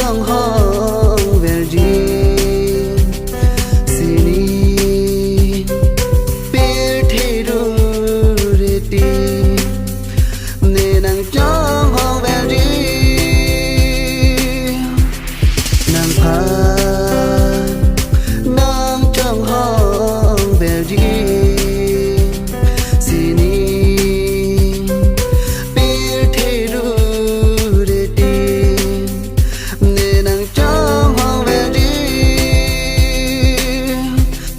Nangchonghong Verji Sini Pirthiru Riti Nangchonghong Verji Nangchonghong Verji Sini Pirthiru Riti Nangchonghong Verji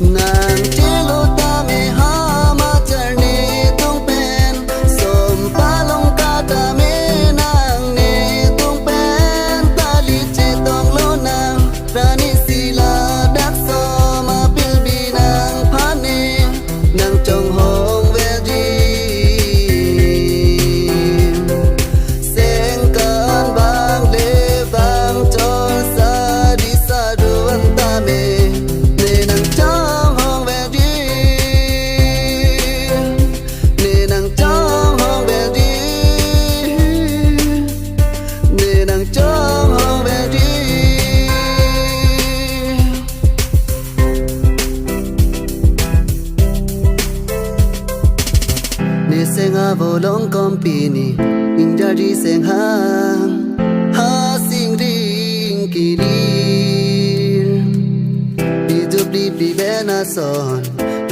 Nang chelo tame hama charne tung pen som palong kata me nang ne tung pen tali che tong lo nang rani sila dak soma pilbi nang phane Nangchonghong Verji seng kan bang le bang chol sa di sa du an ta me ne Nangchonghong Verji ne Nangchonghong Verji ne Nangchonghong Verji ne senga volong company injari sengha ha sing ring kirir bidubli bibena son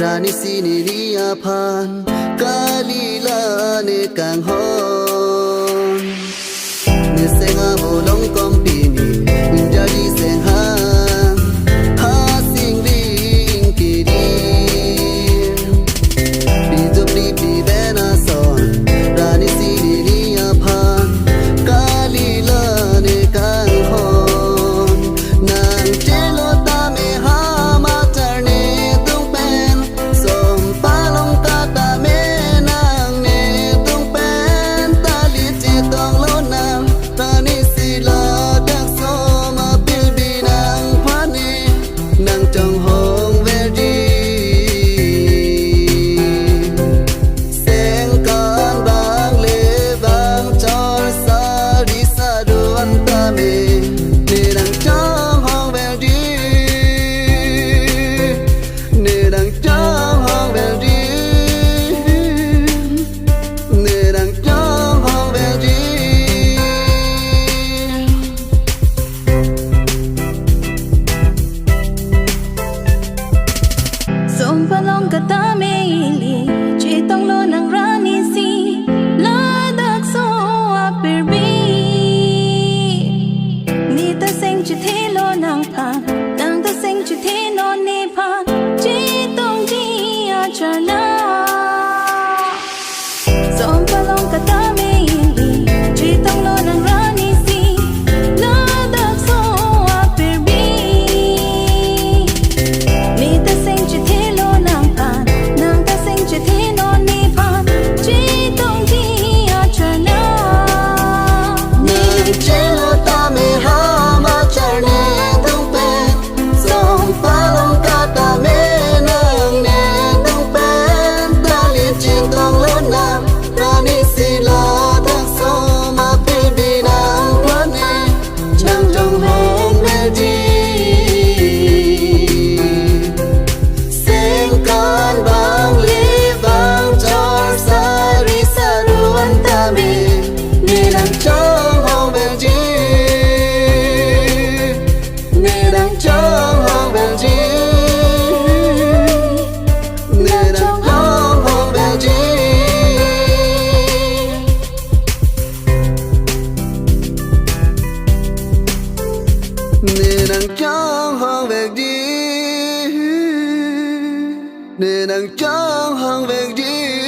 rani sini ria phan kalila ne kang hon ne senga volong company injari sengha ha sing ring kirir bidubli bibena son rani sini ria phan kalila ne kang hon nang chelo tame hama charne tung pen som palong kata me nang ne tung pen tali che tong lo nang rani sila dak soma pilbi nang phane Nangchonghong Verji seng kan bang le bang chol sa di sa du an ta me ne Nangchonghong Verji ne Nangchonghong Verji ne Nangchonghong Verji Som palong kata me ili chitong lo nang rani si ladak so apirbi ni ta seng chithe lo nang pa nang ta seng chithe no ne pa chitong di achana Som palong kata me ili chitong lo nang rani si ladak so apirbi ni ta seng chithe lo nang pa nang ta seng chithe no ne pa chitong di achana nang chelo tame hama charne tung pen som palong kata me nang ne tung pen tali che tong lo nang rani sila dak soma pilbi nang phane Nangchonghong Verji seng kan bang le bang chol sa ri sa du an ta me ne Nangchonghong Verji ne Nangchonghong Verji ne Nangchonghong Verji ne Nangchonghong Verji Nangchonghong Verji